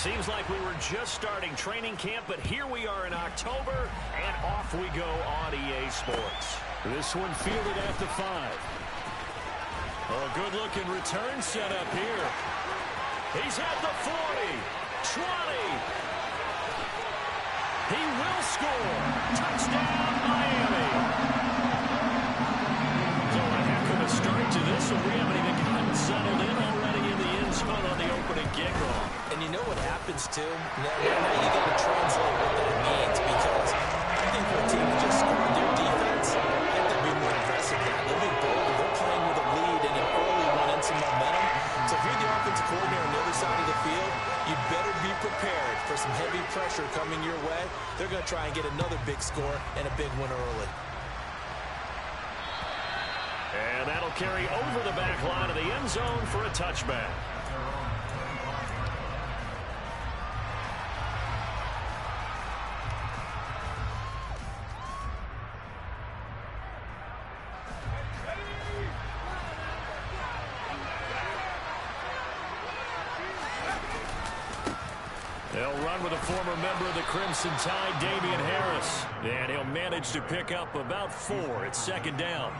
Seems like we were just starting training camp, but here we are in October, and off we go on EA Sports. This one fielded at the 5. Oh, good-looking return set up here. He's at the 40, 20. He will score. Touchdown, Miami. So a heck of a start to this, and we haven't even gotten settled in already in the end zone on the opening kickoff. And you know what happens, too? Now you got to translate what that means, because I think for a team to just score their defense, I think they'll be more aggressive now. They'll be bold. They're playing with a lead and an early one and some momentum. So if you're the offensive coordinator on the other side of the field, you'd better be prepared for some heavy pressure coming your way. They're going to try and get another big score and a big one early. And that'll carry over the back line of the end zone for a touchback. They'll run with a former member of the Crimson Tide, Damian Harris. And he'll manage to pick up about 4 at second down.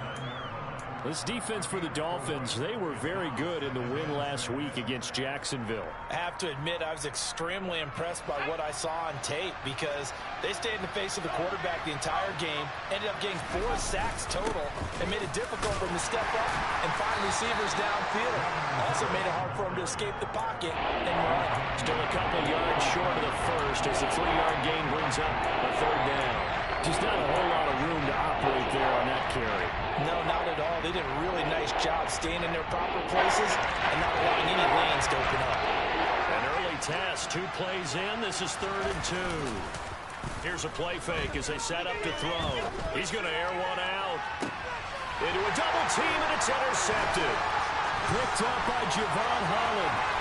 This defense for the Dolphins, they were very good in the win last week against Jacksonville. I have to admit, I was extremely impressed by what I saw on tape, because they stayed in the face of the quarterback the entire game, ended up getting 4 sacks total, and made it difficult for him to step up and find receivers downfield. Also made it hard for him to escape the pocket and run. Still a couple yards short of the first as the 3-yard gain brings up a third down. Just not a whole lot of room to operate there on that carry. No, not at all. They did a really nice job staying in their proper places and not allowing any lanes to open up. An early test, 2 plays in. This is 3rd and 2. Here's a play fake as they set up to throw. He's going to air one out. Into a double team, and it's intercepted. Picked up by Javon Holland.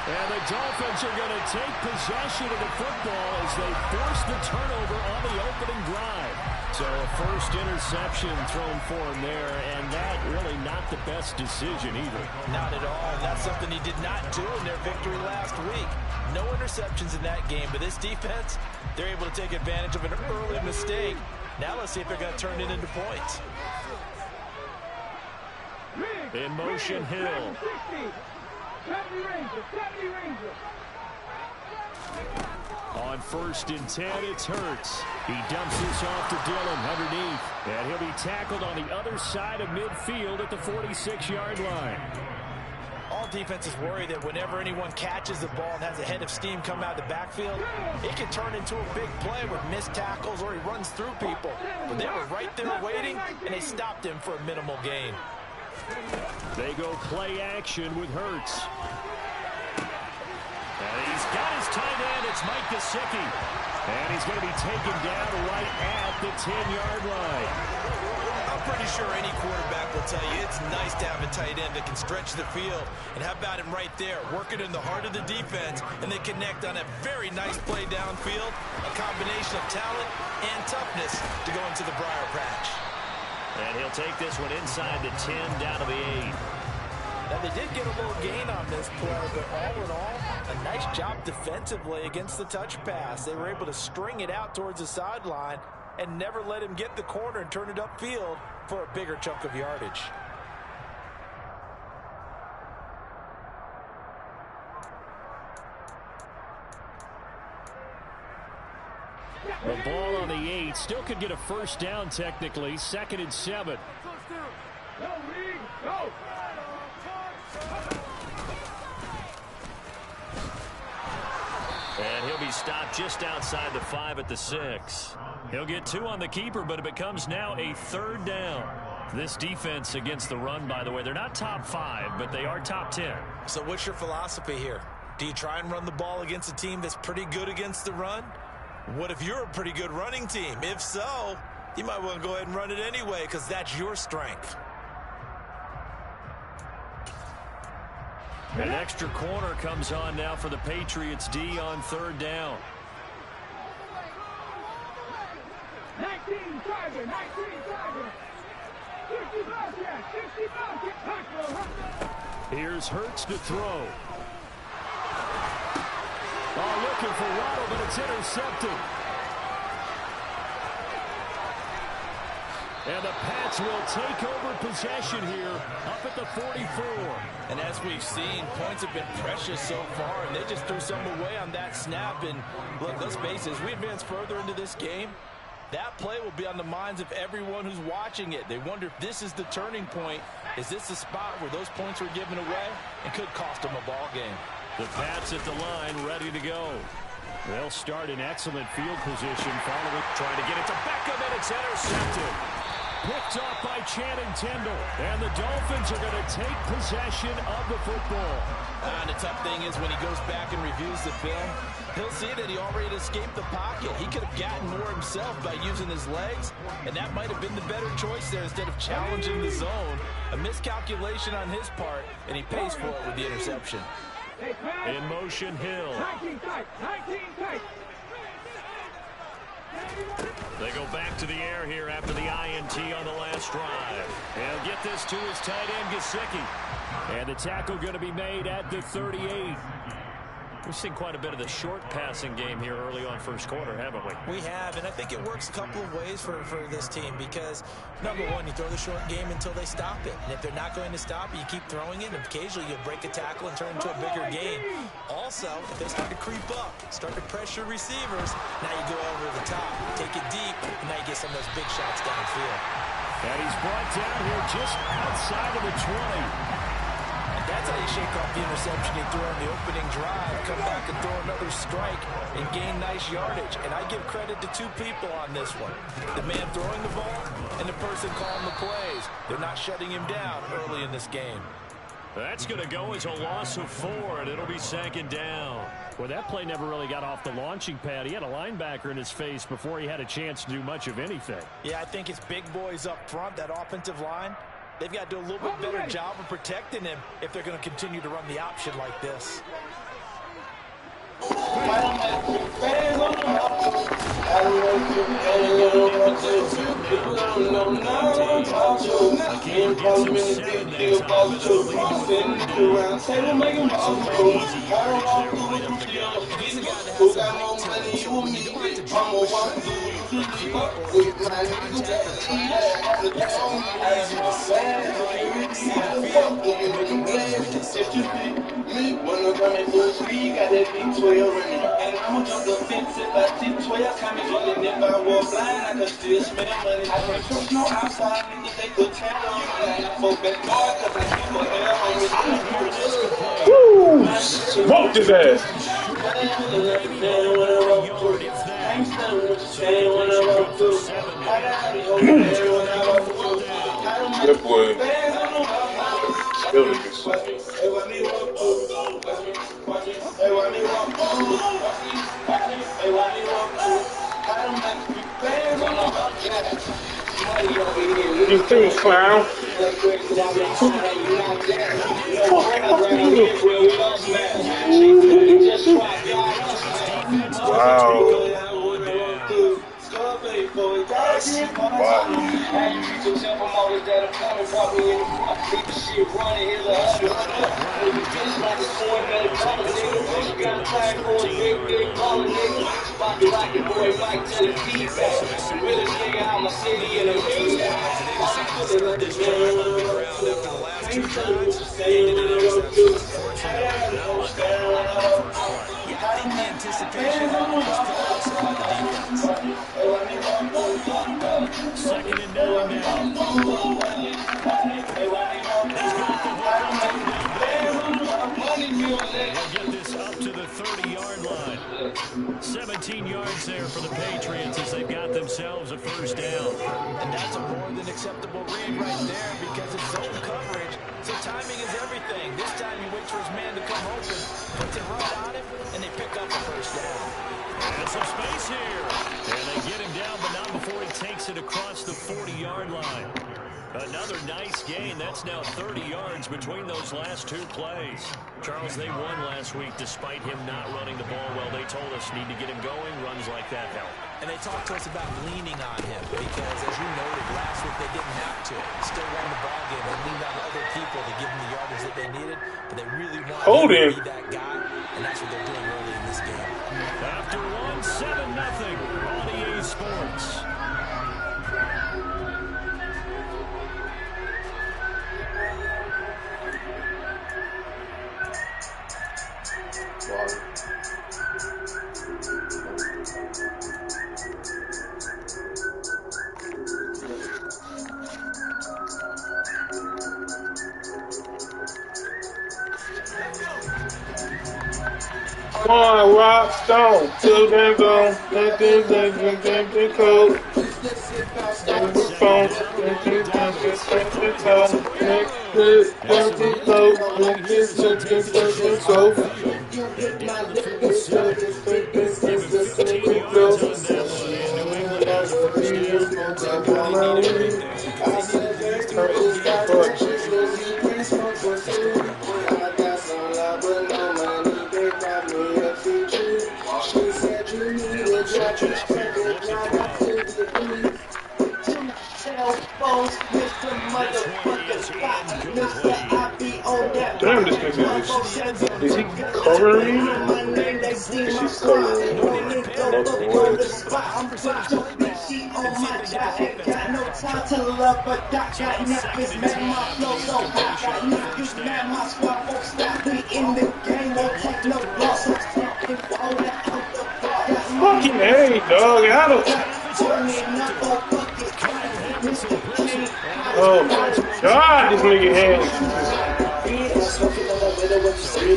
And the Dolphins are going to take possession of the football as they force the turnover on the opening drive. So a first interception thrown for him there, and that really not the best decision either. Not at all. And that's something he did not do in their victory last week. No interceptions in that game, but this defense, they're able to take advantage of an early mistake. Now let's see if they're going to turn it into points. In motion, Hill. 70 Rangers. On 1st and 10, it's Hurts. He dumps this off to Dillon underneath. And he'll be tackled on the other side of midfield at the 46-yard line. All defenses worry that whenever anyone catches the ball and has a head of steam come out of the backfield, it can turn into a big play with missed tackles or he runs through people. But they were right there waiting, and they stopped him for a minimal gain. They go play action with Hurts. And he's got his tight end. It's Mike Gesicki. And he's going to be taken down right at the 10-yard line. I'm pretty sure any quarterback will tell you it's nice to have a tight end that can stretch the field. And how about him right there, working in the heart of the defense, and they connect on a very nice play downfield, a combination of talent and toughness to go into the briar patch. And he'll take this one inside the 10, down to the 8. Now, they did get a little gain on this play, but all in all, a nice job defensively against the touch pass. They were able to string it out towards the sideline and never let him get the corner and turn it upfield for a bigger chunk of yardage. The ball on the 8 still could get a first down technically. 2nd and 7. And he'll be stopped just outside the 5 at the 6. He'll get 2 on the keeper, but it becomes now a 3rd down. This defense against the run, by the way, they're not top 5, but they are top 10. So what's your philosophy here? Do you try and run the ball against a team that's pretty good against the run? What if you're a pretty good running team? If so, you might want to go ahead and run it anyway, because that's your strength. An extra corner comes on now for the Patriots D on 3rd down. 19 target, 19 target. 65 yard, 65 yard. Here's Hurts to throw. Oh, looking for Waddle, but it's intercepted. And the Pats will take over possession here up at the 44. And as we've seen, points have been precious so far, and they just threw some away on that snap. And look, let's face it, as we advance further into this game, that play will be on the minds of everyone who's watching it. They wonder if this is the turning point. Is this the spot where those points were given away and could cost them a ball game? The Pats at the line, ready to go. They'll start in excellent field position, following, trying to get it to Beckham, and it's intercepted. Picked off by Channing Tindall, and the Dolphins are going to take possession of the football. And the tough thing is when he goes back and reviews the film, he'll see that he already escaped the pocket. He could have gotten more himself by using his legs, and that might have been the better choice there instead of challenging the zone. A miscalculation on his part, and he pays for it with the interception. In motion, Hill. 19 tight. 19 tight. They go back to the air here after the INT on the last drive. He'll get this to his tight end, Gesicki. And the tackle going to be made at the 38. We've seen quite a bit of the short passing game here early on first quarter, haven't we? We have, and I think it works a couple of ways for this team because, number one, you throw the short game until they stop it. And if they're not going to stop it, you keep throwing it, and occasionally you'll break a tackle and turn it into a bigger game. Also, if they start to creep up, start to pressure receivers, now you go over the top, take it deep, and now you get some of those big shots downfield. And he's brought down here just outside of the 20. That's how you shake off the interception he threw on the opening drive, come back and throw another strike and gain nice yardage. And I give credit to two people on this one. The man throwing the ball and the person calling the plays. They're not shutting him down early in this game. That's going to go as a loss of 4, and it'll be second down. Well, that play never really got off the launching pad. He had a linebacker in his face before he had a chance to do much of anything. Yeah, I think it's big boys up front, that offensive line. They've got to do a little bit better job of protecting him if they're going to continue to run the option like this. And I'ma jump the fence if I see 12 coming from the if I walk blind, I can still smell money. I can't trust no outside niggas, they put town on you. And I ain't fuck back hard, cause I keep my hair on me. Woo! Smoked his ass. Good boy. Really good stuff. You think, clown? Wow. Second and down now. They'll get this up to the 30-yard line. 17 yards there for the Patriots as they've got themselves a first down. And that's a more than acceptable read right there because it's zone coverage, so timing is everything. This time he waits for his man to come open, puts it right on him, and they pick up a first down. And some space here. And they get him down, but not before he takes it across the 40-yard line. Another nice gain. That's now 30 yards between those last two plays. Charles, they won last week despite him not running the ball well. They told us need to get him going. Runs like that help. And they talked to us about leaning on him because, as you noted, last week they didn't have to. Still won the ball game. They leaned on other people to give them the yardage that they needed, but they really want him to be that guy, and that's what they're doing early in this game. After one, 7-0 on EA Sports. Come on, rock, stone, till them gone, let them cold. Phone, let them Damn, this nigga is he covering me? She's covering multiple ways. Fucking hey, dog, I don't. Oh my God, this nigga hands. I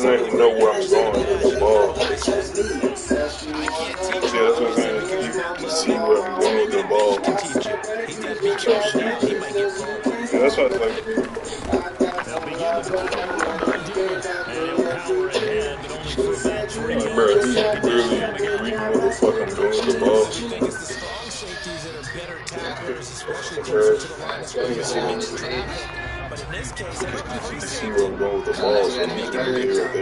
don't even know where I'm going with the ball. Yeah, that's what I'm saying. You see where I'm going with the ball. Yeah, that's what I like. Bro, he's really reading what the fuck I'm doing with the ball. I think it's the strong safeties that are better tacklers, especially closer to the line of scrimmage. But in this case, You see where I'm going with the ball, so I'm making it right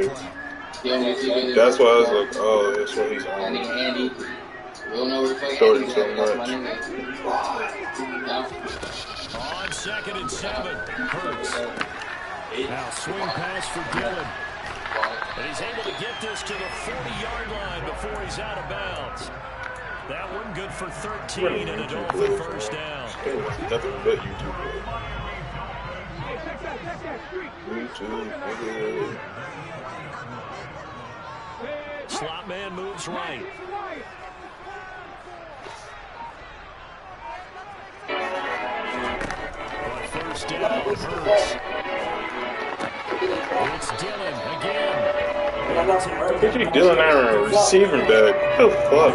there. That's why I was like, oh, that's what he's on. Shorting so much. On 2nd and 7, Hurts. Now swing pass for Dillon. And he's able to get this to the 40-yard line before he's out of bounds. That one good for 13 and a Dolphin first down. Nothing but YouTube. YouTube. Slot man moves right. First down, Hurts. It's Dillon again. Picture Dillon out a receiving back. What the fuck?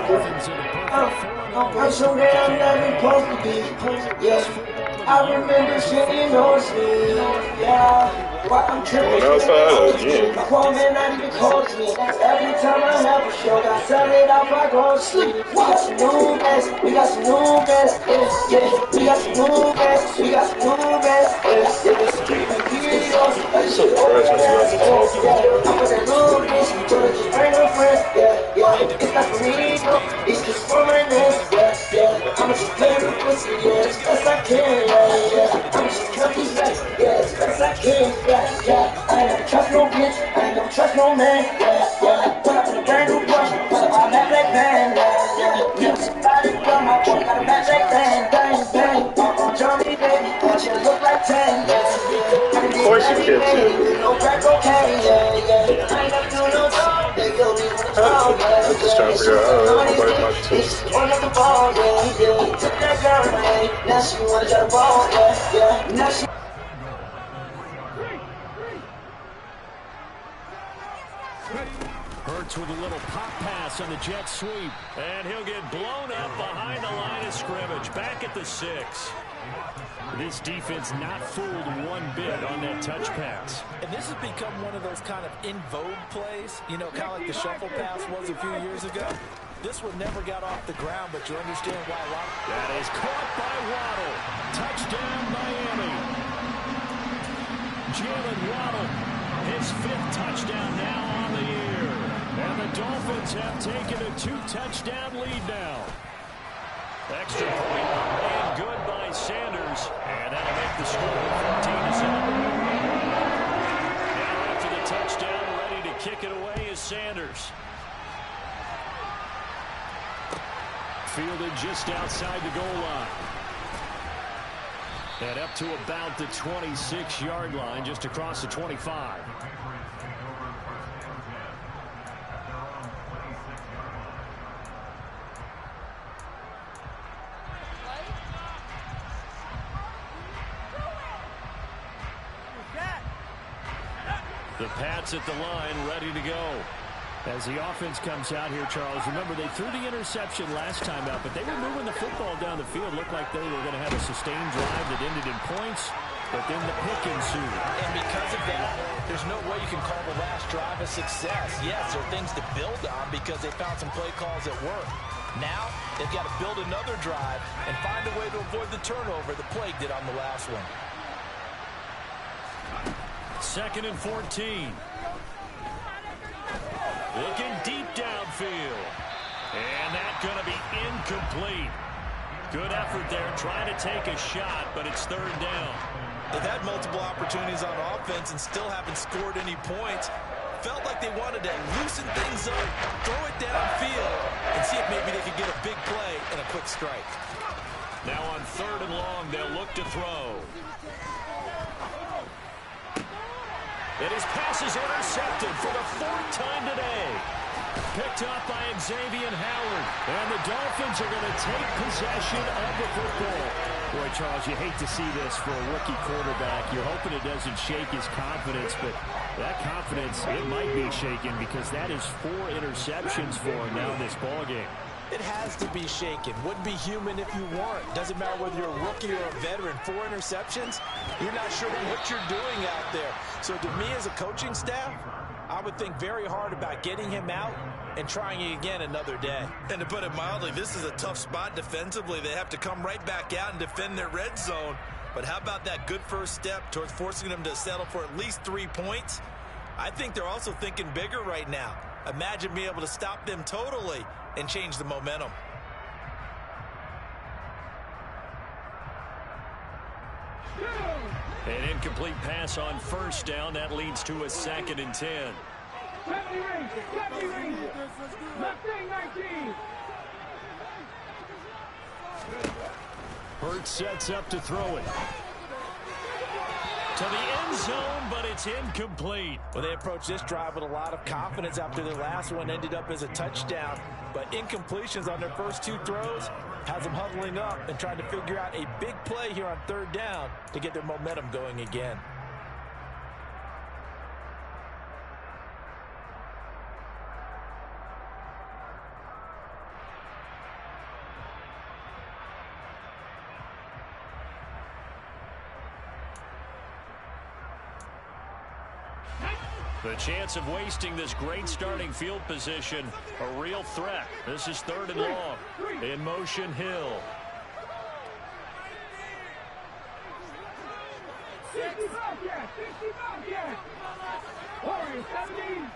I'm so damn not supposed to be. Yeah, I remember sitting on sleep. Yeah. Why I'm tripping, my phone man not even call to me. Every time I have a show, I sell it out, I go to sleep. We got some new mess, we got some new mess, yeah. We got some new mess, we got some new mess, yeah. I'm so fresh when you got the talk. I'm with that new bitch, so that you bring her friends, yeah. It's not for me, it's just for my nest, yeah. I'ma just play with pussy, yeah, as best I can, yeah. I'ma just count these racks, yeah, as best I can, yeah. I ain't never trust no bitch, I ain't never trust no man, yeah. Put up in a brand new brush, put up on that black band, yeah. Never somebody got my boy, got a match like bang, bang, bang. Johnny, baby, that shit look like 10, yeah. Of course you can't see. No crack cocaine, yeah. I ain't never do no dog, they go me with the dog, yeah. I'm just trying to figure out how everybody talks to us. One of the ball, yeah. Took that girl away, now she wanna get a ball, yeah. Now she Hurts with a little pop pass on the jet sweep. And he'll get blown up behind the line of scrimmage. Back at the 6. This defense not fooled one bit on that touch pass. And this has become one of those kind of in vogue plays, you know, kind of like the shuffle pass was a few years ago. This one never got off the ground, but you understand why a lot. That is caught by Waddle. Touchdown, Miami. Jalen Waddle, his 5th touchdown now on the year. And the Dolphins have taken a 2-touchdown lead now. Extra point and good by Sanders. And that'll make the score 14-7. Now after the touchdown, ready to kick it away is Sanders. Fielded just outside the goal line. And up to about the 26-yard line, just across the 25. The Pats at the line, ready to go. As the offense comes out here, Charles, remember they threw the interception last time out, but they were moving the football down the field. Looked like they were going to have a sustained drive that ended in points, but then the pick ensued. And because of that, there's no way you can call the last drive a success. Yes, there are things to build on because they found some play calls that work. Now, they've got to build another drive and find a way to avoid the turnover the Plague did on the last one. 2nd and 14. Looking deep downfield. And that's going to be incomplete. Good effort there trying to take a shot, but it's 3rd down. They've had multiple opportunities on offense and still haven't scored any points. Felt like they wanted to loosen things up, throw it downfield, and see if maybe they could get a big play and a quick strike. Now on 3rd and long, they'll look to throw. And his pass is intercepted for the 4th time today. Picked up by Xavier Howard. And the Dolphins are going to take possession of the football. Boy, Charles, you hate to see this for a rookie quarterback. You're hoping it doesn't shake his confidence, but that confidence, it might be shaken because that is 4 interceptions for him now in this ballgame. It has to be shaken. Wouldn't be human if you weren't. Doesn't matter whether you're a rookie or a veteran. 4 interceptions, you're not sure what you're doing out there. So to me as a coaching staff, I would think very hard about getting him out and trying it again another day. And to put it mildly, this is a tough spot defensively. They have to come right back out and defend their red zone. But how about that good first step towards forcing them to settle for at least 3 points? I think they're also thinking bigger right now. Imagine being able to stop them totally and change the momentum. An incomplete pass on 1st down. That leads to a 2nd and 10. 70 range, left wing 19. Hurts sets up to throw it. To the end zone, but it's incomplete. Well, they approached this drive with a lot of confidence after their last one ended up as a touchdown. But incompletions on their first 2 throws has them huddling up and trying to figure out a big play here on 3rd down to get their momentum going again. The chance of wasting this great starting field position, a real threat. This is 3rd and long. In motion, Hill. 65 yards, 65 yards. Warriors 17.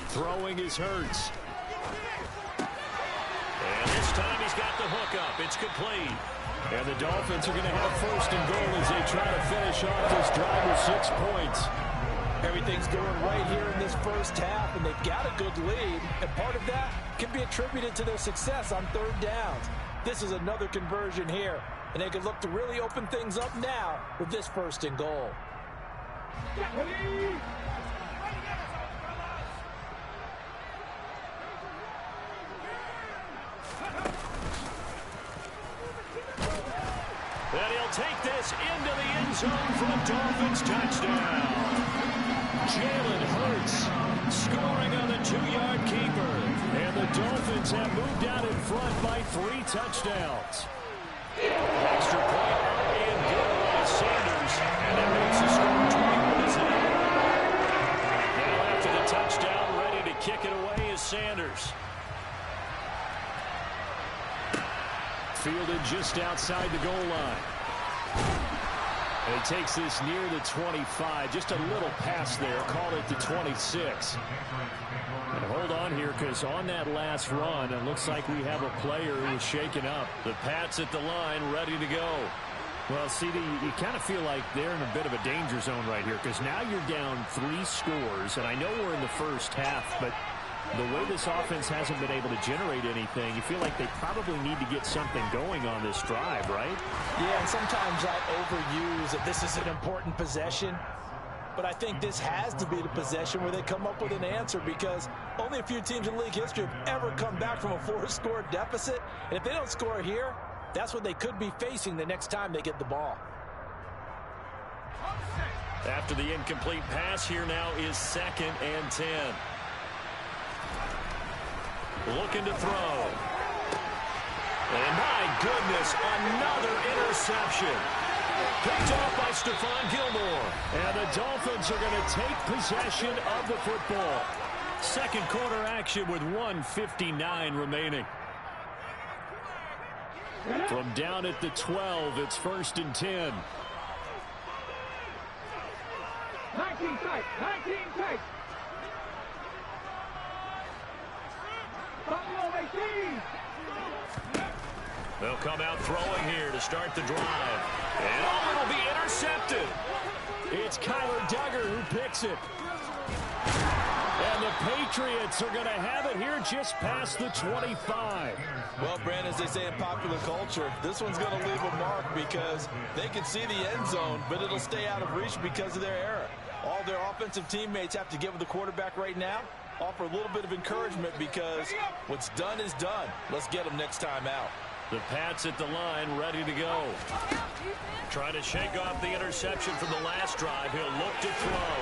Throwing is Hurts. And this time he's got the hook up. It's complete. And the Dolphins are going to have 1st and goal as they try to finish off this drive with 6 points. Everything's going right here in this first half, and they've got a good lead. And part of that can be attributed to their success on 3rd downs. This is another conversion here, and they can look to really open things up now with this 1st and goal. And he'll take this into the end zone for a Dolphins touchdown. Jalen Hurts scoring on the 2-yard keeper. And the Dolphins have moved out in front by 3 touchdowns. Extra point and good by Sanders. And that makes the score 21-7. Now after the touchdown, ready to kick it away is Sanders. fielded just outside the goal line. And he takes this near the 25. Just a little pass there. Called it the 26. And hold on here, because on that last run, it looks like we have a player who is shaken up. The Pats at the line, ready to go. Well, CD, you kind of feel like they're in a bit of a danger zone right here, because now you're down 3 scores, and I know we're in the first half, but the way this offense hasn't been able to generate anything, you feel like they probably need to get something going on this drive, right? Yeah, and sometimes I overuse that this is an important possession. But I think this has to be the possession where they come up with an answer, because only a few teams in league history have ever come back from a 4-score deficit. And if they don't score here, that's what they could be facing the next time they get the ball. After the incomplete pass, here now is 2nd and 10. Looking to throw. And my goodness, another interception. Picked off by Stephon Gilmore. And the Dolphins are going to take possession of the football. Second quarter action with 1:59 remaining. From down at the 12, it's 1st and 10. 19 tight, 19 tight. They'll come out throwing here to start the drive. And oh, it'll be intercepted. It's Kyler Duggar who picks it. And the Patriots are going to have it here just past the 25. Well, Brandon, as they say in popular culture, this one's going to leave a mark, because they can see the end zone, but it'll stay out of reach because of their error. All their offensive teammates have to give the quarterback right now, offer a little bit of encouragement, because what's done is done. Let's get them next time out. The Pats at the line, ready to go. Trying to shake off the interception from the last drive. He'll look to throw.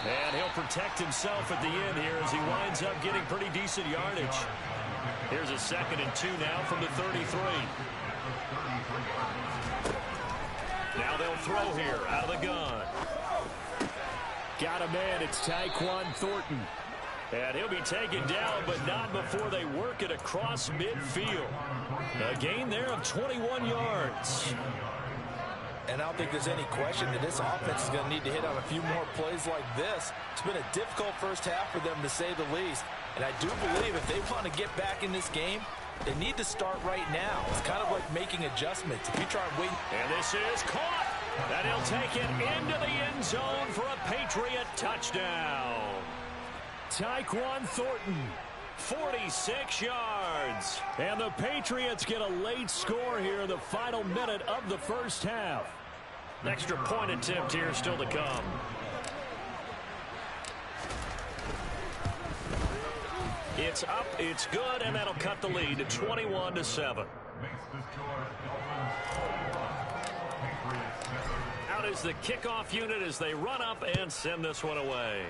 And he'll protect himself at the end here as he winds up getting pretty decent yardage. Here's a 2nd and 2 now from the 33. Now they'll throw here out of the gun. Got a man. It's Tyquan Thornton. And he'll be taken down, but not before they work it across midfield. A gain there of 21 yards. And I don't think there's any question that this offense is going to need to hit on a few more plays like this. It's been a difficult first half for them, to say the least. And I do believe if they want to get back in this game, they need to start right now. It's kind of like making adjustments. If you try and wait. And this is caught. And he'll take it into the end zone for a Patriot touchdown. Tyquan Thornton, 46 yards. And the Patriots get a late score here in the final minute of the first half. An extra point attempt here still to come. It's up, it's good, and that'll cut the lead to 21-7. Out is the kickoff unit as they run up and send this one away.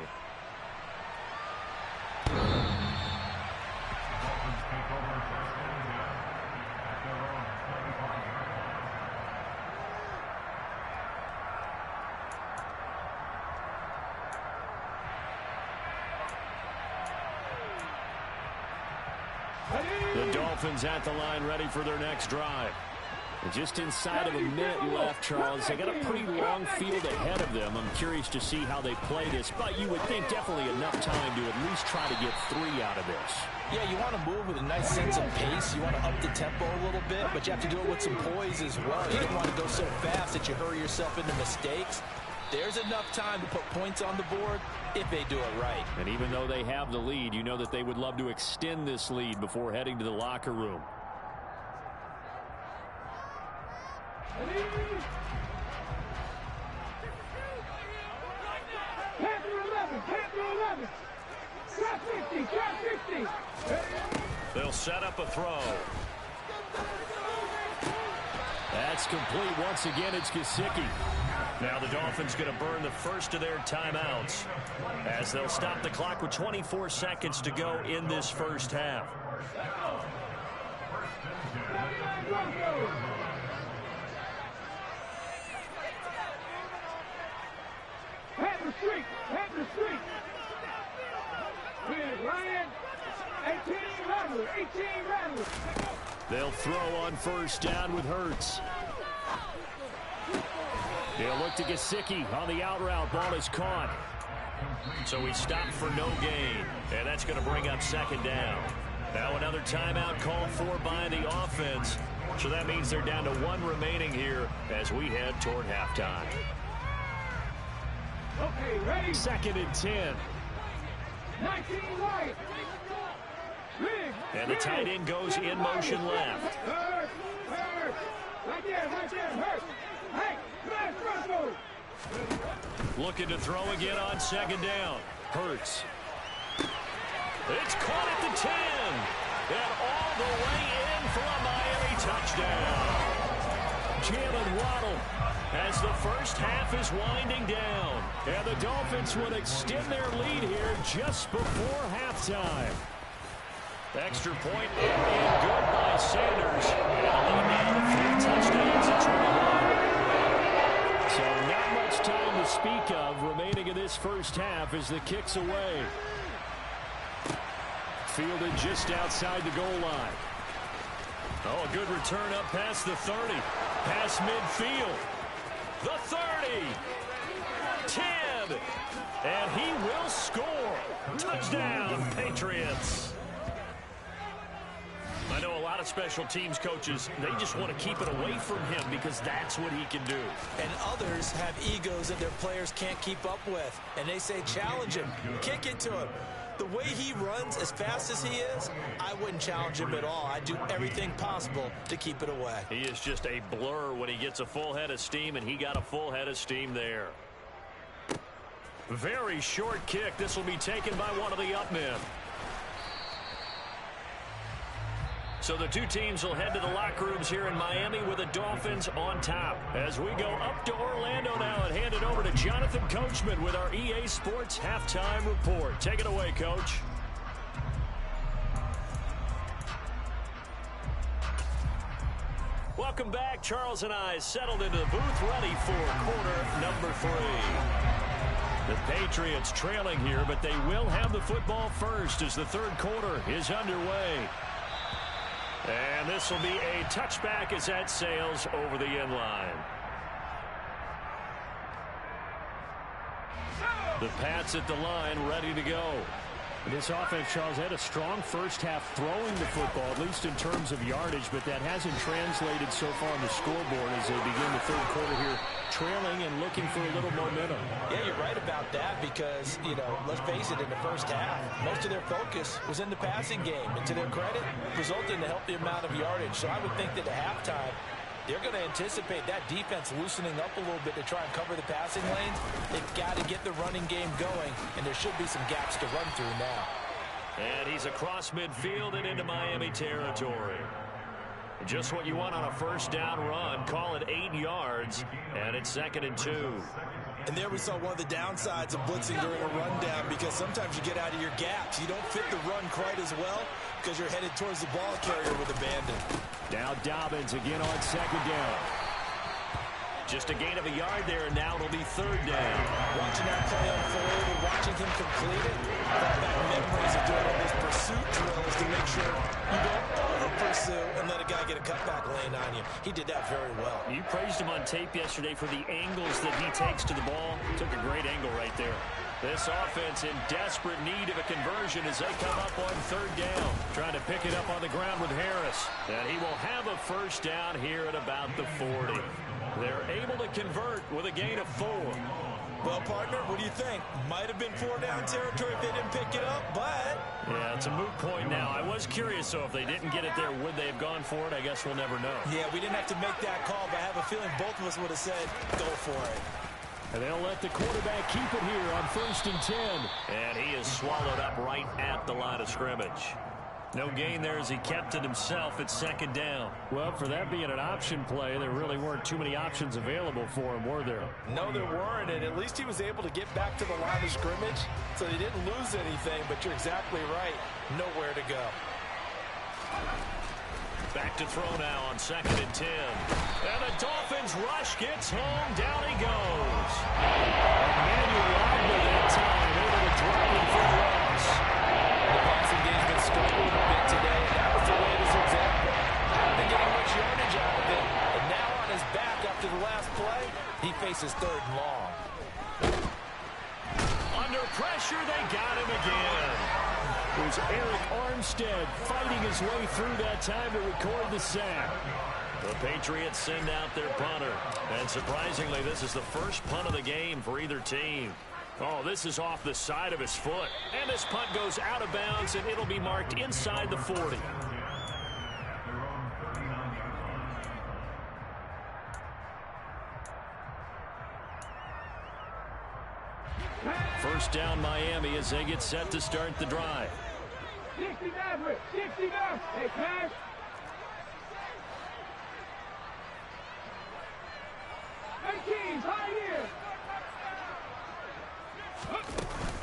The Dolphins at the line, ready for their next drive. And just inside of a minute left, Charles. They got a pretty long field ahead of them. I'm curious to see how they play this, but you would think definitely enough time to at least try to get 3 out of this. Yeah, you want to move with a nice sense of pace. You want to up the tempo a little bit, but you have to do it with some poise as well. You don't want to go so fast that you hurry yourself into mistakes. There's enough time to put points on the board if they do it right. And even though they have the lead, you know that they would love to extend this lead before heading to the locker room. They'll set up a throw. That's complete. Once again, it's Gesicki. Now the Dolphins going to burn the first of their timeouts as they'll stop the clock with 24 seconds to go in this first half. Panther streak, Panther streak. With Ryan, 18 Rattler, 18 Rattler. They'll throw on first down with Hurts. They'll look to Gesicki on the out route. Ball is caught. So he stopped for no gain. And that's going to bring up second down. Now another timeout called for by the offense. So that means they're down to one remaining here as we head toward halftime. Okay, ready? Second and 10. 19 right. And the tight end goes in motion left. Hurt. Right there, hurt. Hey, smash Russell. Looking to throw again on second down. Hurts. It's caught at the 10. And all the way in for a Miami touchdown. Jalen Waddle as the first half is winding down. And the Dolphins would extend their lead here just before halftime. Extra point and good by Sanders. And now 3 touchdowns at 21. So not much time to speak of remaining in this first half as the kick's away. Fielded just outside the goal line. Oh, a good return up past the 30. Past midfield. The 30. 10. And he will score. Touchdown, Patriots. I know a lot of special teams coaches, they just want to keep it away from him because that's what he can do. And others have egos that their players can't keep up with. And they say, challenge him. Kick it to him. The way he runs, as fast as he is, I wouldn't challenge him at all. I'd do everything possible to keep it away. He is just a blur when he gets a full head of steam, and he got a full head of steam there. Very short kick. This will be taken by one of the up men. So the two teams will head to the locker rooms here in Miami with the Dolphins on top. As we go up to Orlando now and hand it over to Jonathan Coachman with our EA Sports Halftime Report. Take it away, Coach. Welcome back. Charles and I settled into the booth ready for quarter number 3. The Patriots trailing here, but they will have the football first as the third quarter is underway. And this will be a touchback as that sails over the end line. The Pats at the line ready to go. This offense, Charles, had a strong first half throwing the football, at least in terms of yardage, but that hasn't translated so far on the scoreboard as they begin the third quarter here, trailing and looking for a little momentum. Yeah, you're right about that because, let's face it, in the first half, most of their focus was in the passing game. And to their credit, resulted in a healthy amount of yardage. So I would think that at halftime, they're going to anticipate that defense loosening up a little bit to try and cover the passing lanes. They've got to get the running game going, and there should be some gaps to run through now. And he's across midfield and into Miami territory. Just what you want on a first down run. Call it 8 yards, and it's 2nd and 2. And there we saw one of the downsides of blitzing during a rundown because sometimes you get out of your gaps. You don't fit the run quite as well because you're headed towards the ball carrier with abandon. Now Dobbins again on 2nd down. Just a gain of a yard there, and now it'll be 3rd down. Watching that play unfold and watching him complete it, brought back memories of doing all those pursuit drills to make sure you don't over-pursue and let a guy get a cutback lane on you. He did that very well. You praised him on tape yesterday for the angles that he takes to the ball. Took a great angle right there. This offense in desperate need of a conversion as they come up on 3rd down. Trying to pick it up on the ground with Harris. And he will have a first down here at about the 40. They're able to convert with a gain of 4. Well, partner, what do you think? Might have been 4-down territory if they didn't pick it up, but... Yeah, it's a moot point now. I was curious, so if they didn't get it there, would they have gone for it? I guess we'll never know. Yeah, we didn't have to make that call, but I have a feeling both of us would have said, go for it. And they'll let the quarterback keep it here on 1st and 10. And he is swallowed up right at the line of scrimmage. No gain there as he kept it himself at 2nd down. Well, for that being an option play, there really weren't too many options available for him, were there? No, there weren't, and at least he was able to get back to the line of scrimmage, so he didn't lose anything, but you're exactly right. Nowhere to go. Back to throw now on 2nd and 10. And the Dolphins rush gets home. Down he goes. Emmanuel Wagner that time able to drop him for the loss. The passing game's been struggling a bit today, and that was the latest example. He faces 3rd and long. Under pressure, they got him again. It was Eric Armstead fighting his way through that time to record the sack. The Patriots send out their punter. And surprisingly, this is the first punt of the game for either team. Oh, this is off the side of his foot. And this punt goes out of bounds, and it'll be marked inside the 40. First down, Miami, as they get set to start the drive. 60 down. Hey, pass.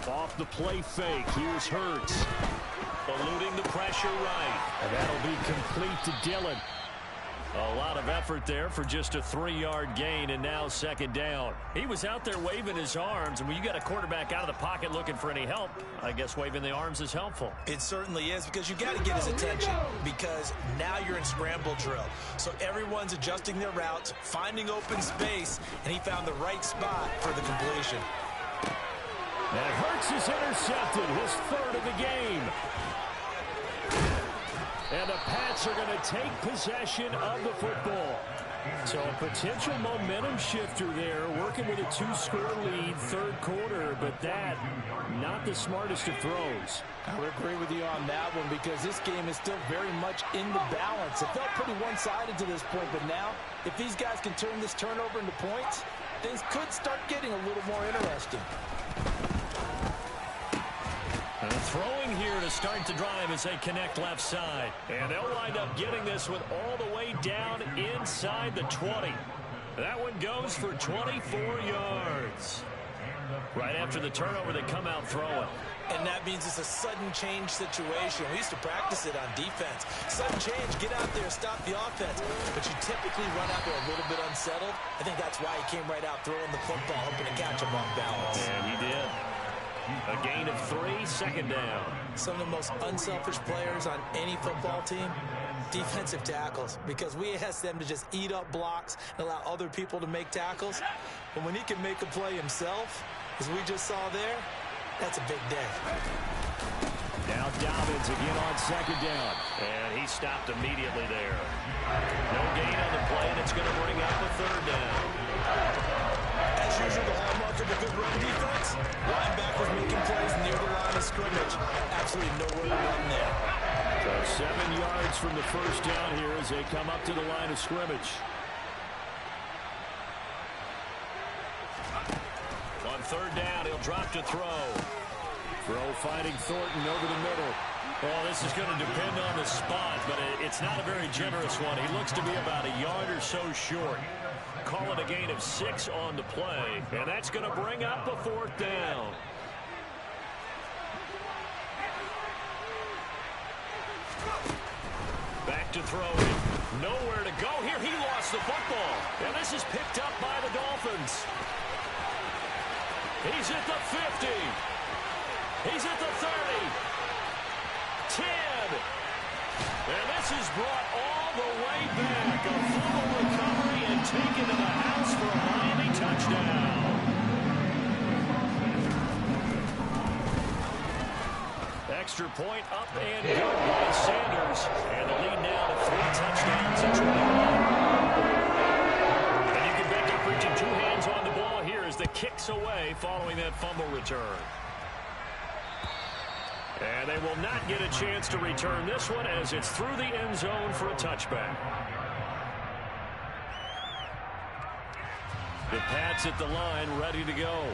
Off the play fake, here's Hurts. Eluding the pressure right. And that'll be complete to Dillon. A lot of effort there for just a 3-yard gain, and now 2nd down. He was out there waving his arms, and when you got a quarterback out of the pocket looking for any help, I guess waving the arms is helpful. It certainly is, because you got to get his attention, because now you're in scramble drill. So everyone's adjusting their routes, finding open space, and he found the right spot for the completion. And Hurts is intercepted, his 3rd of the game. And the Pats are going to take possession of the football. So a potential momentum shifter there, working with a 2-score lead, 3rd quarter, but that, not the smartest of throws. I would agree with you on that one, because this game is still very much in the balance. It felt pretty one-sided to this point, but now, if these guys can turn this turnover into points, things could start getting a little more interesting. And throwing here to start the drive as they connect left side. And they'll wind up getting this one all the way down inside the 20. That one goes for 24 yards. Right after the turnover, they come out throwing. And that means it's a sudden change situation. We used to practice it on defense. Sudden change, get out there, stop the offense. But you typically run out there a little bit unsettled. I think that's why he came right out throwing the football, hoping to catch him off balance. And he did. A gain of 3, 2nd down. Some of the most unselfish players on any football team, defensive tackles, because we ask them to just eat up blocks and allow other people to make tackles. But when he can make a play himself, as we just saw there, that's a big day. Now Dobbins again on 2nd down. And he stopped immediately there. No gain on the play, and it's going to bring up a 3rd down. As usual, the hallmark of a good run defense, linebackers making plays near the line of scrimmage. Absolutely nowhere to run there. So 7 yards from the first down here as they come up to the line of scrimmage. On 3rd down, he'll drop to throw. Throw finding Thornton over the middle. Oh, this is going to depend on the spot, but it's not a very generous one. He looks to be about a yard or so short. Call it a gain of 6 on the play, and that's going to bring up a 4th down. Back to throwing. Nowhere to go here. He lost the football, and this is picked up by the Dolphins. He's at the 50. He's at the 30. 10. And this is brought all the way back. A fumble recovery and taken to the house for a Miami touchdown. Extra point up and good by Sanders. And the lead now to 3 touchdowns and 21. And you can bet they're reaching 2 hands on the ball here as the kicks away following that fumble return. And they will not get a chance to return this one as it's through the end zone for a touchback. The Pats at the line, ready to go.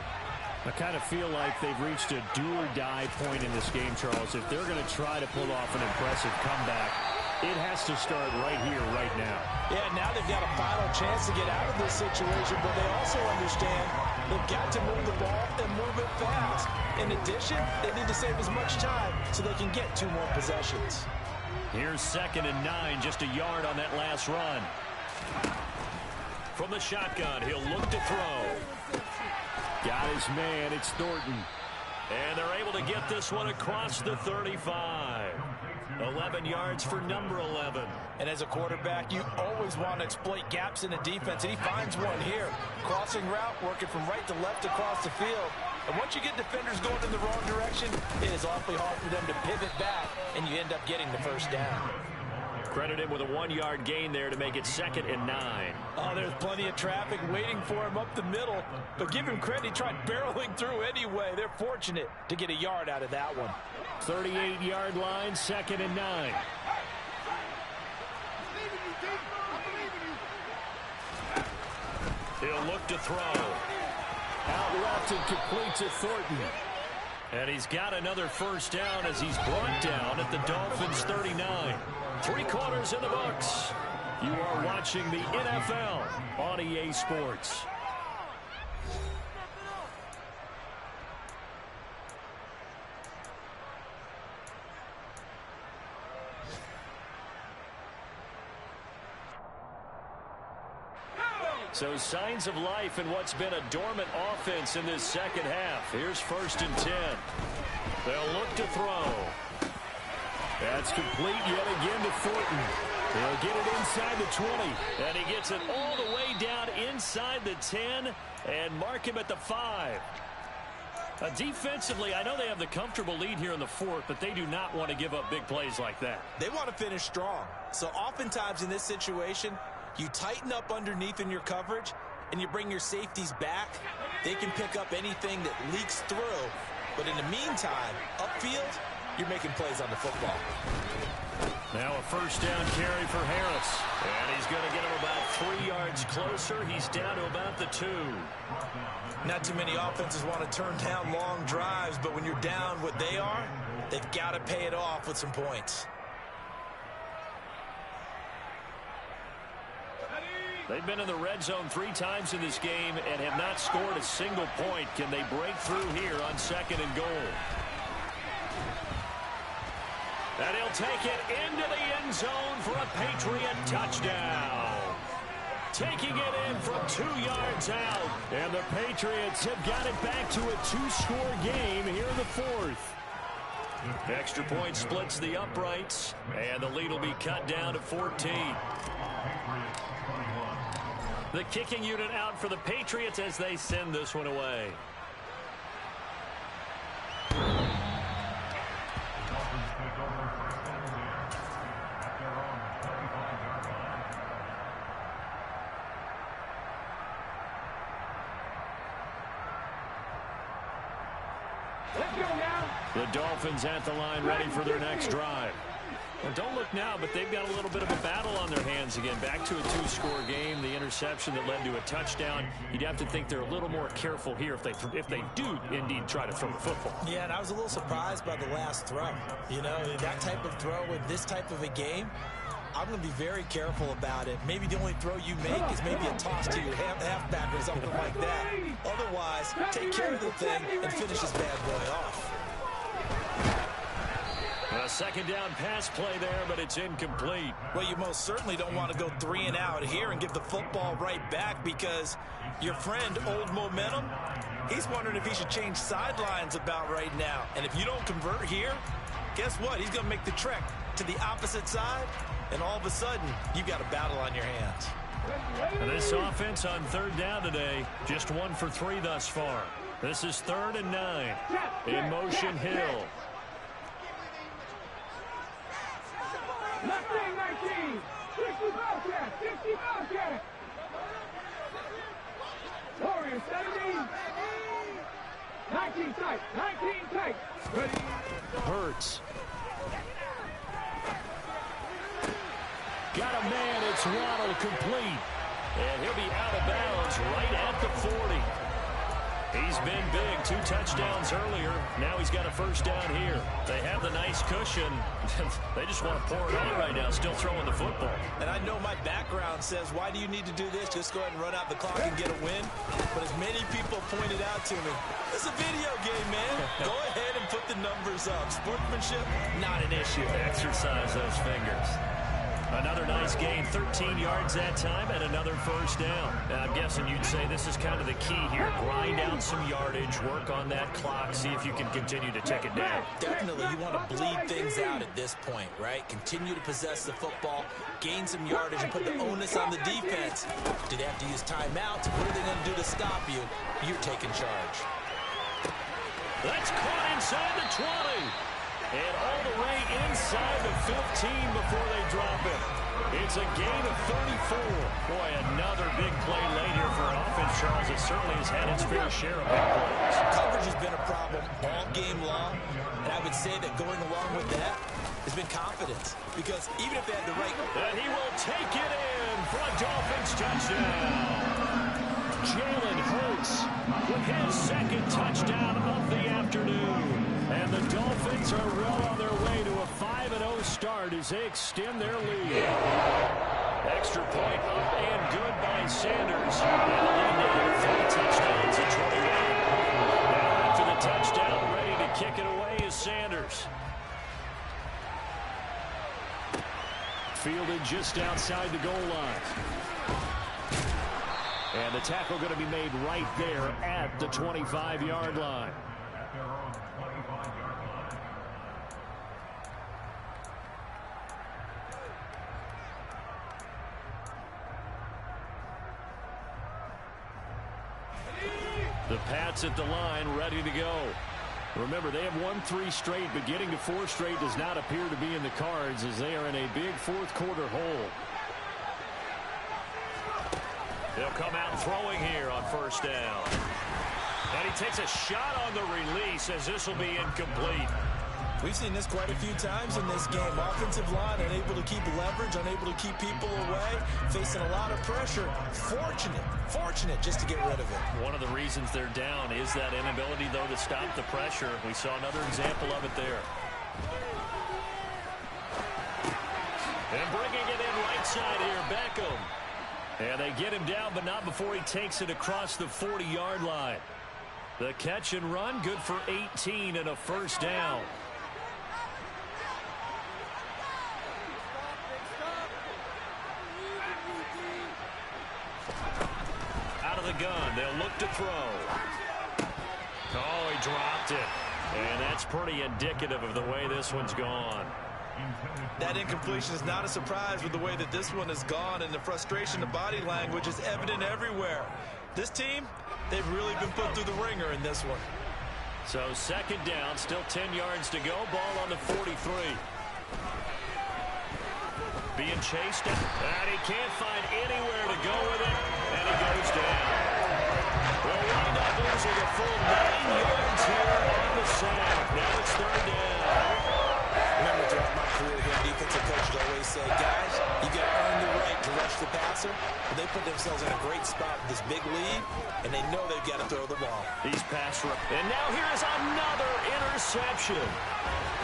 I kind of feel like they've reached a do-or-die point in this game, Charles. If they're going to try to pull off an impressive comeback, it has to start right here, right now. Yeah, now they've got a final chance to get out of this situation, but they also understand they've got to move the ball and move it fast. In addition, they need to save as much time so they can get 2 more possessions. Here's 2nd and 9, just a yard on that last run. From the shotgun, he'll look to throw. Got his man, it's Thornton. And they're able to get this one across the 35. 11 yards for number 11. And as a quarterback, you always want to exploit gaps in the defense, and he finds one here. Crossing route, working from right to left across the field. And once you get defenders going in the wrong direction, it is awfully hard for them to pivot back, and you end up getting the first down. Credit him with a 1-yard gain there to make it 2nd and 9. Oh, there's plenty of traffic waiting for him up the middle. But give him credit, he tried barreling through anyway. They're fortunate to get a yard out of that one. 38-yard line, 2nd and 9. He'll look to throw. Out left and complete to Thornton. And he's got another first down as he's brought down at the Dolphins' 39. 3 quarters in the books. You are watching the NFL on EA Sports. So signs of life in what's been a dormant offense in this second half. Here's 1st and 10. They'll look to throw. That's complete yet again to Thornton. He'll get it inside the 20. And he gets it all the way down inside the 10 and mark him at the 5. Defensively, I know they have the comfortable lead here in the 4th, but they do not want to give up big plays like that. They want to finish strong. So oftentimes in this situation, you tighten up underneath in your coverage, and you bring your safeties back. They can pick up anything that leaks through. But in the meantime, upfield, you're making plays on the football. Now a first down carry for Harris. And he's going to get him about 3 yards closer. He's down to about the 2. Not too many offenses want to turn down long drives, but when you're down what they are, they've got to pay it off with some points. They've been in the red zone 3 times in this game and have not scored a single point. Can they break through here on 2nd and goal? And he'll take it into the end zone for a Patriot touchdown. Taking it in from 2 yards out. And the Patriots have got it back to a 2-score game here in the 4th. Extra point splits the uprights, and the lead will be cut down to 14. The kicking unit out for the Patriots as they send this one away. Let's go now. The Dolphins at the line ready for their next drive. Well, don't look now, but they've got a little bit of a battle on their hands again. Back to a 2-score game. The interception that led to a touchdown. You'd have to think they're a little more careful here if they do indeed try to throw the football. Yeah, and I was a little surprised by the last throw. You know, that type of throw in this type of a game, I'm going to be very careful about it. Maybe the only throw you make is maybe a toss to your halfback or something like that. Otherwise, take care of the thing and finish this bad boy off. A second down pass play there, but it's incomplete. Well, you most certainly don't want to go 3 and out here and give the football right back because your friend, Old Momentum, he's wondering if he should change sidelines about right now. And if you don't convert here, guess what? He's going to make the trek to the opposite side, and all of a sudden, you've got a battle on your hands. And this offense on 3rd down today, just 1 for 3 thus far. This is 3rd and 9. In motion, Hill. Left wing 19. 60 Bobcat. 60 Bobcat. Warriors 17. 19 tight. 19 tight. Ready. Hurts. Got a man. It's Waddle complete. And he'll be out of bounds right at the 40. He's been big. 2 touchdowns earlier. Now he's got a first down here. They have the nice cushion. They just want to pour it on right now, still throwing the football. And I know my background says, why do you need to do this? Just go ahead and run out the clock and get a win. But as many people pointed out to me, it's a video game, man. Go ahead and put the numbers up. Sportsmanship, not an issue. Exercise those fingers. Another nice gain, 13 yards that time, and another first down. I'm guessing you'd say this is kind of the key here. Grind out some yardage, work on that clock, see if you can continue to tick it down. Definitely, you want to bleed things out at this point, right? Continue to possess the football, gain some yardage, and put the onus on the defense. Do they have to use timeouts? What are they going to do to stop you? You're taking charge. That's caught inside the 20. And all the way inside the 15 before they drop it. It's a gain of 34. Boy, another big play late here for offense, Charles. It certainly has had its fair share of big plays. Coverage has been a problem all game long, and I would say that going along with that has been confidence. Because even if they had the right... And he will take it in for a Dolphins touchdown. Jalen Hurts with his second touchdown of the afternoon. And the Dolphins are well on their way to a 5-0 start as they extend their lead. Extra point up and good by Sanders. And the lead now 3 touchdowns at 21. Now after the touchdown, ready to kick it away is Sanders. Fielded just outside the goal line. And the tackle going to be made right there at the 25-yard line. The Pats at the line, ready to go. Remember, they have won 3 straight, but getting to 4 straight does not appear to be in the cards as they are in a big fourth-quarter hole. They'll come out throwing here on first down. And he takes a shot on the release as this will be incomplete. We've seen this quite a few times in this game. Offensive line unable to keep leverage, unable to keep people away, facing a lot of pressure. Fortunate just to get rid of it. One of the reasons they're down is that inability, though, to stop the pressure. We saw another example of it there. And bringing it in right side here, Beckham. And they get him down, but not before he takes it across the 40-yard line. The catch and run, good for 18 and a first down. Out of the gun, they'll look to throw. Oh, he dropped it. And that's pretty indicative of the way this one's gone. That incompletion is not a surprise with the way that this one has gone, and the frustration, the body language is evident everywhere. This team, they've really been put through the ringer in this one. So second down, still 10 yards to go. Ball on the 43. Being chased, and he can't find anywhere to go with it, and he goes down. We'll wind up losing a full 9 yards here on the sack. Now it's third down. Remember, throughout my career here, defensive coaches always say, guys, you got to earn the right to rush the passer. But they put themselves in a great spot with this big lead, and they know they've got to throw the ball. These pass rush. And now here's another interception.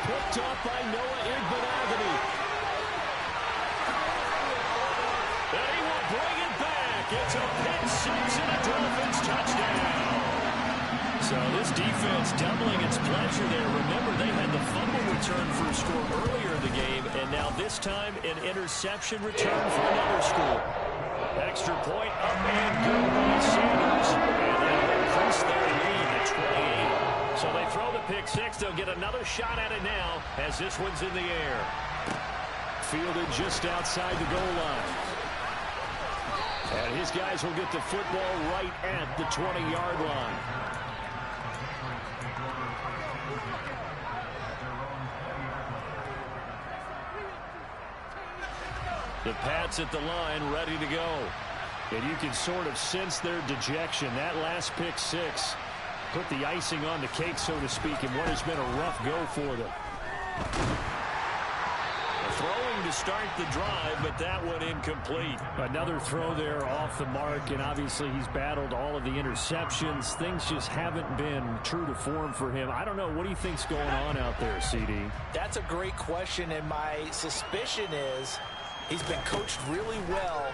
Picked up by Noah Igbenogany. And he will bring it back. It's a pick six and a Dolphins touchdown. So this defense doubling its pleasure there. Remember, they had the fumble return for a score earlier in the game, and now this time an interception return for another score. Extra point up and good by Sanders. And they'll increase their lead to 28. So they throw the pick six. They'll get another shot at it now as this one's in the air. Fielded just outside the goal line. And his guys will get the football right at the 20-yard line. The Pats at the line, ready to go. And you can sort of sense their dejection. That last pick six put the icing on the cake, so to speak, in what has been a rough go for them. Throwing to start the drive, but that one incomplete. Another throw there off the mark, and obviously he's battled all of the interceptions. Things just haven't been true to form for him. I don't know. What do you think's going on out there, CD? That's a great question, and my suspicion is he's been coached really well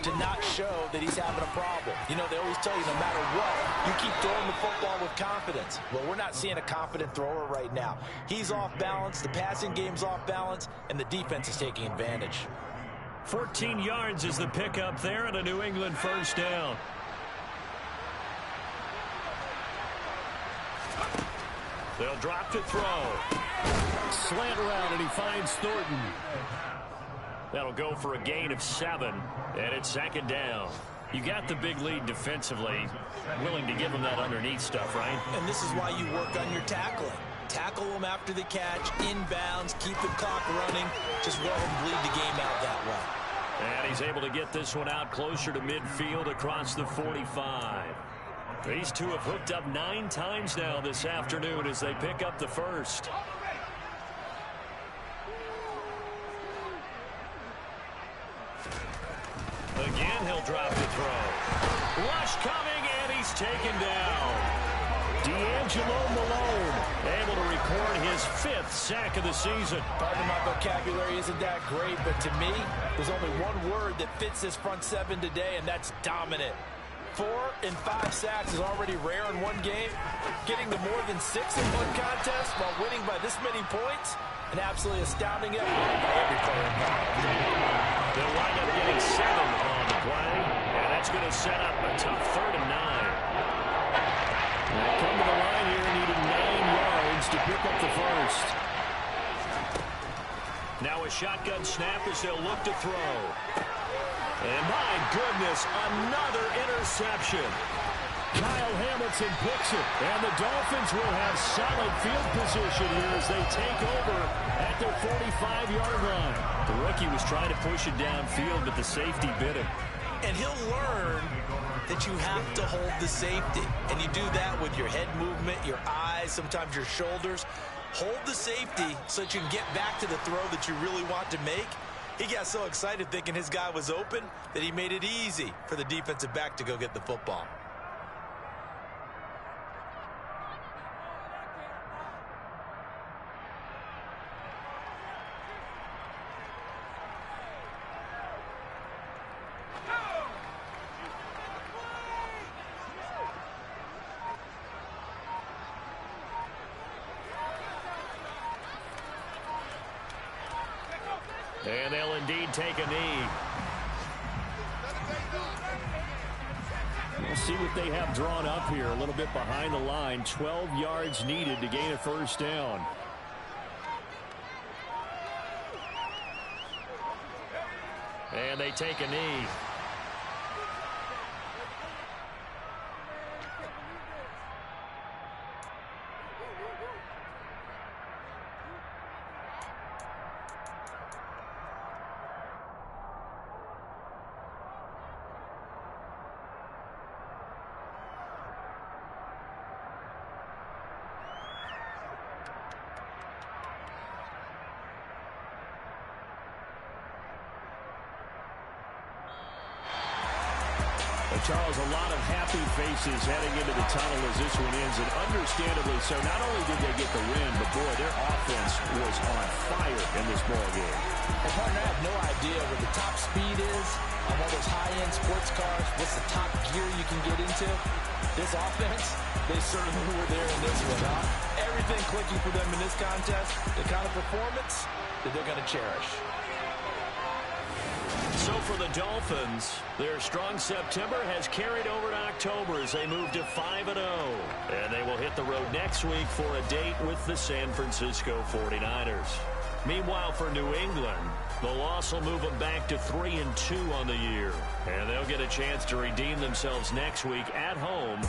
to not show that he's having a problem. You know, they always tell you no matter what, you keep throwing the football with confidence. Well, we're not seeing a confident thrower right now. He's off balance, the passing game's off balance, and the defense is taking advantage. 14 yards is the pickup there and a New England first down. They'll drop to throw. Slant route, and he finds Thornton. That'll go for a gain of 7, and it's second down. You got the big lead defensively. Willing to give them that underneath stuff, right? And this is why you work on your tackling. Tackle them after the catch, inbounds, keep the clock running. Just let them bleed the game out that way. And he's able to get this one out closer to midfield across the 45. These two have hooked up 9 times now this afternoon as they pick up the first. Again, he'll drop the throw. Rush coming, and he's taken down. D'Angelo Malone able to record his 5th sack of the season. Pardon my vocabulary isn't that great, but to me, there's only one word that fits this front 7 today, and that's dominant. 4 and 5 sacks is already rare in one game. Getting to more than 6 in one contest while winning by this many points, an absolutely astounding effort by every player involved. They'll wind up getting 7 on the play, and that's going to set up a tough 3rd and 9. They come to the line here, needing 9 yards to pick up the first. Now a shotgun snap as they'll look to throw. And my goodness, another interception. Kyle Hamilton picks it, and the Dolphins will have solid field position here as they take over at their 45-yard line. The rookie was trying to push it downfield, but the safety bit him. And he'll learn that you have to hold the safety. And you do that with your head movement, your eyes, sometimes your shoulders. Hold the safety so that you can get back to the throw that you really want to make. He got so excited thinking his guy was open that he made it easy for the defensive back to go get the football. And they'll indeed take a knee. We'll see what they have drawn up here. A little bit behind the line. 12 yards needed to gain a first down. And they take a knee. Charles, a lot of happy faces heading into the tunnel as this one ends, and understandably so. Not only did they get the win, but boy, their offense was on fire in this ball game. Well, partner, I have no idea what the top speed is on all those high-end sports cars. What's the top gear you can get into? This offense, they certainly were there in this one, huh? Everything clicking for them in this contest, the kind of performance that they're going to cherish. So for the Dolphins, their strong September has carried over to October as they move to 5-0. And they will hit the road next week for a date with the San Francisco 49ers. Meanwhile, for New England, the loss will move them back to 3-2 on the year. And they'll get a chance to redeem themselves next week at home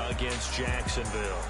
against Jacksonville.